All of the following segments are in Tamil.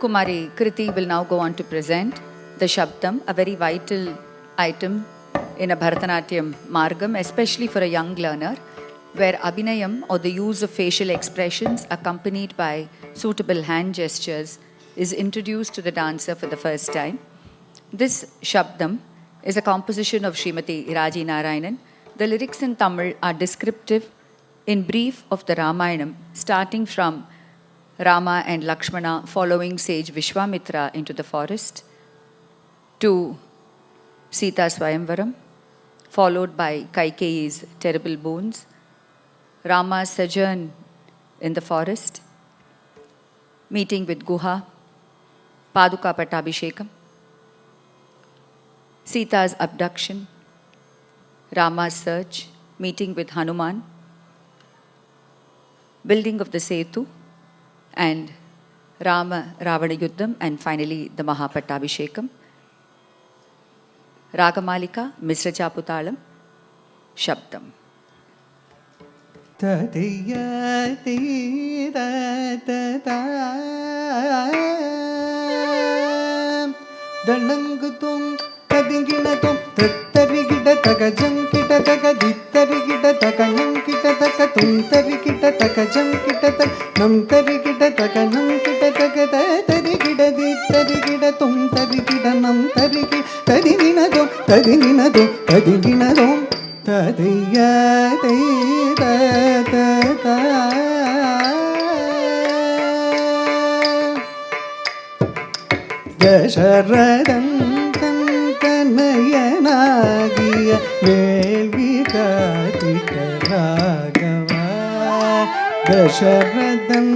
Kumari Kriti will now go on to present the Shabdam, a very vital item in a Bharatanatyam margam, especially for a young learner, where Abhinayam, or the use of facial expressions accompanied by suitable hand gestures, is introduced to the dancer for the first time. This Shabdam is a composition of Srimati Raji Narayanan. The lyrics in Tamil are descriptive in brief of the Ramayanam, starting from Rama and Lakshmana following sage Vishwamitra into the forest, to Sita Swayamvaram, followed by Kaikeyi's terrible boons, Rama's sojourn in the forest, meeting with Guha, Paduka Pattabhishekam, Sita's abduction, Rama's search, meeting with Hanuman, building of the Setu, and Rama Ravana Yuddham, and finally the Mahapattabhishekam. Ragamalika, Misra Chaputalam, Shabdam. Danangutum Kadinginatum Tatarigida Takajam Kita Takaditarigida Takanam Kita Takatum Tarikita Takajam Kita Nam Tarikita Takanam Kita Takatarigida Ditarigida Tum Tarikida Nam Tariki Tadinadum Tadinadum Tadinadum Tadiya Dasharadam Tantanayanagiya Velvi Katita Raghava Dasharadam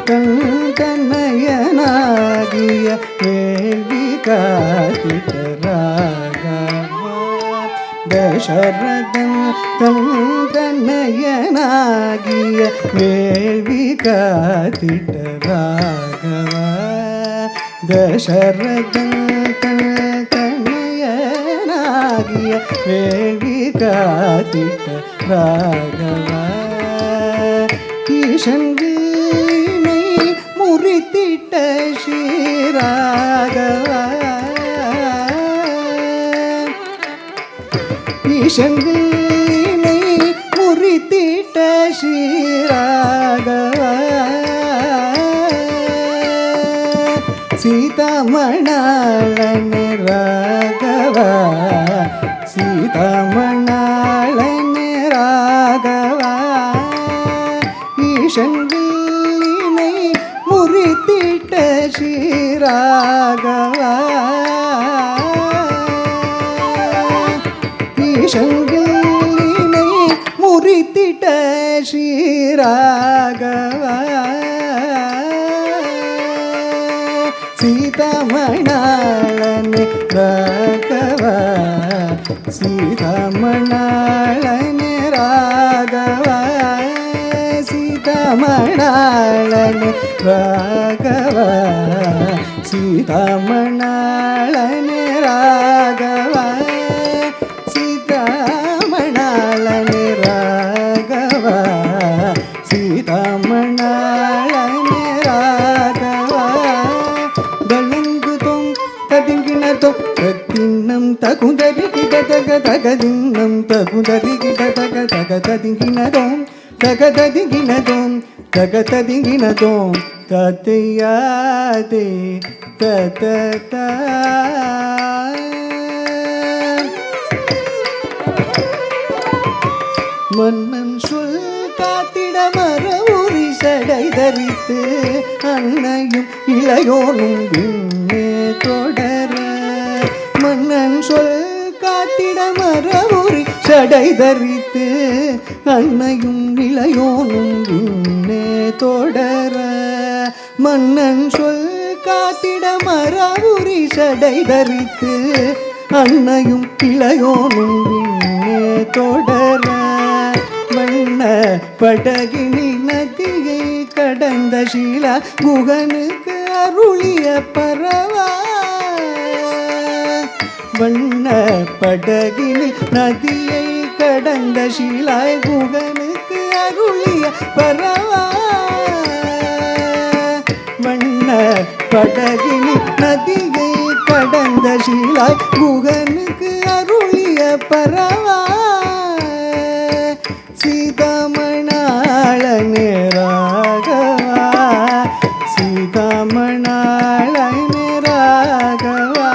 Tantanayanagiya Velvi Katita Raghava Dasharadam Tantanayanagiya Velvi Katita Raghava Dasharadam Tantanayanagiya Velvi Katita Raghava Ishan Veenai Muritita Shri Raghava Ishan Veenai Muritita Shri Raghava Sita Manalane Raghava Sita Manalane Raghava Ishan Veenai Muritita Shri Raghava Ishan Veenai Muritita Shri Raghava Sita Manalane Raghava Sita Manalane Raghava Sita Manalane Raghava Sita Manalane Raghava Sita Manalane Raghava Sita Manalane Raghava Dalangutum Tadinginatum Tatinam Takundarikita Tagadinam Takundarikita Tagadinginatum Tagadinginatum Tagadinginatum Tatayade Tatata Mannan சொல் காத்திட மர உரி சடை தரித்து அன்னையும் இளையோனும் விண்ணே தொடர மன்னன் சொல் காத்திட மர உரி சடை தரித்து அன்னையும் இளையோனும் விண்ணே தொடர மன்னன் சொல் காத்திட மர உரி சடை தரித்து அன்னையும் இளையோனும் விண்ணே தொடர மன்ன படகினில் நதியை கடந்த ஷீலா குகனுக்கு அருளிய பரவா வண்ண படகினில் நதியை கடந்த ஷீலா குகனுக்கு அருளிய பரவா வண்ண படகினி நதியை கடந்த சீலாய் குகனுக்கு அருளிய பரவா சீதாமணாளனே ராகவா சீதாமணாளனே ராகவா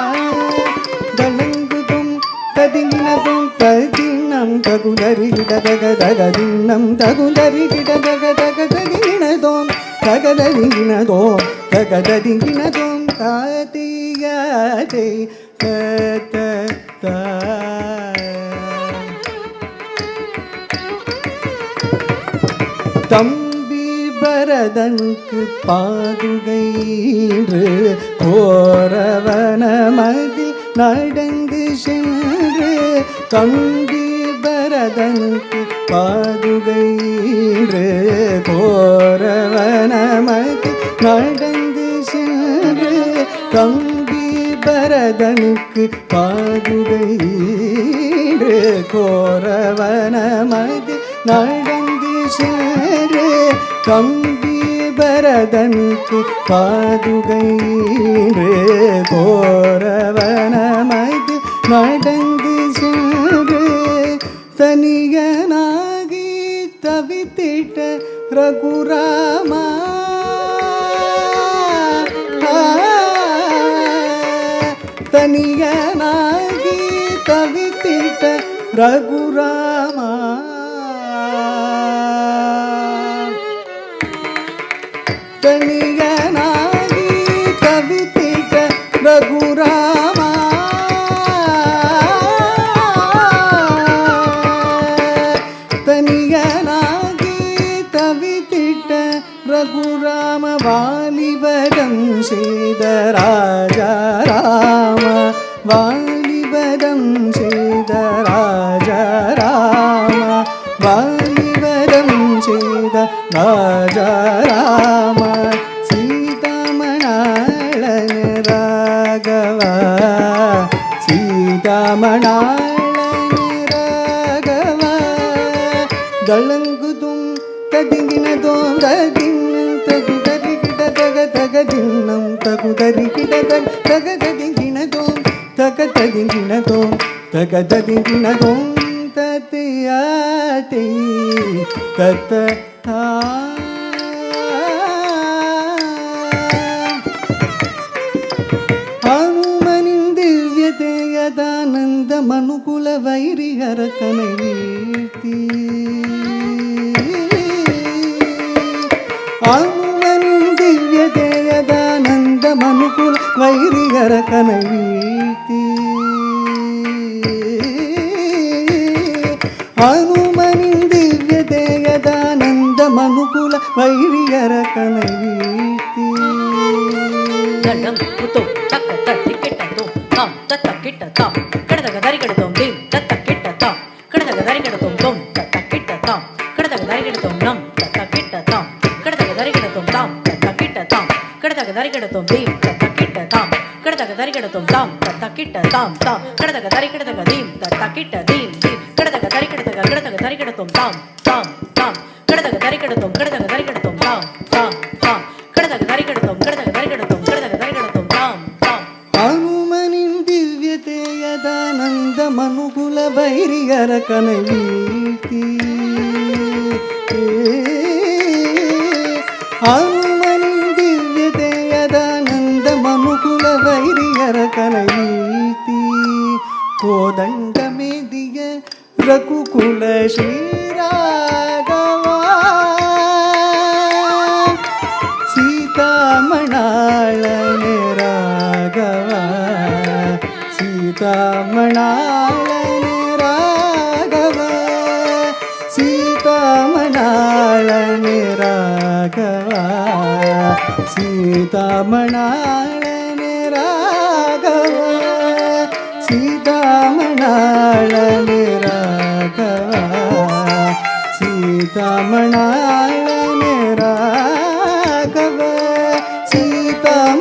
தலங்குதும் ததிங்கினதும் ததினம் தகுதரிகிடதகதகதின்னம் தகுதரிகிடதகதகதகினதோம் தகதரிகினதோம் தகதரிகினதோம் தாதியாதை தத தம்பி பரதனுக்கு பாதுகைன்று கோரவனமதில் நடந்து சென்று தம்பி பரதனுக்கு பாதுகைன்று கோரவனமதில் நடந்து சென்று தம்பி பரதனுக்கு பாதுகைன்று கோரவனமதில் நடந்து சென்று தம்பி பரதனுக்கு பாதுகைன்று கோரவனமது நடந்து சென்று தனியனாகி தவித்திட்ட ரகுராமா தனியனாகி தவித்திட்ட ரகுராமா தனியனாகி தவித்திட்ட ரகுராமா தனியனாகி தவித்திட்ட ரகுராம வாலிபதம் செய்த ராஜா ராம வாலிபதம் செய்த ராஜா ராம வாலிபதம் செய்த ராஜா ராம சீதாமணாளன ராகவா சீதாமணாளன ராகவா தளங்குதும் ததிங்கினதோம் ததின்னம் தகுதரிகிட தகதகதின்னம் தகுதரிகிட தகததிங்கினதோம் தகததிங்கினதோம் தகததிங்கினதோம் தத்தியாதி தத்த ஹனுமனின் திவ்ய தேயதானந்த மனுகுல வைரிகரக்கனை வீழ்த்தி ஹனுமனின் திவ்ய தேயதானந்த மனுகுல வைரிகரக்கனை வீழ்த்தி ஹனுமனின் திவ்ய தேயதானந்த மனுகுல வைரியரக்கனை வீழ்த்தி ஹனுமனின் திவ்ய தேயதானந்த மனுகுல வைரியரக்கனை வீழ்த்தி ஹனுமனின் திவ்ய தேயதானந்த மனுகுல வைரியரக்கனை வீழ்த்தி கோதண்டமேதிய ரகுகுல ஸ்ரீராகவா சீதாமணாளனே ராகவா சீதாமணாளனே ராகவா சீதாமணாளனே ராகவா சீதாமணாளனே ராகவா சீதாமணாளனே ராகவா சீதாமணாளனே ராகவா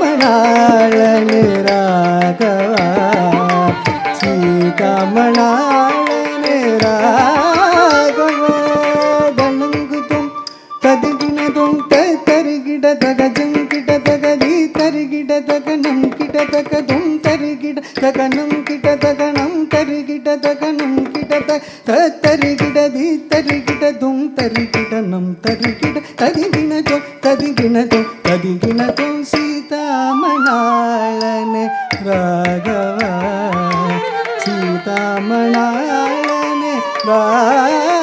சீதாமணாளனே ராகவா சீதாமணாளனே ராகவா தனங்குதும் ததிகினதும் தரிகிட தகஜங்கிட தகதி தி தருகிட தகனம் கிட தகதும் தருகிட தகனம் கிட தகனம் தருகிட தகனம் கிட தருகிட தி தருகிட தும் தருகிடனம் தருகிட ததிகிணதோ ததிகிணதோ ததிகிணதோ சீதாமணாளனே ராகவா சீதாமணாளனே ராகவா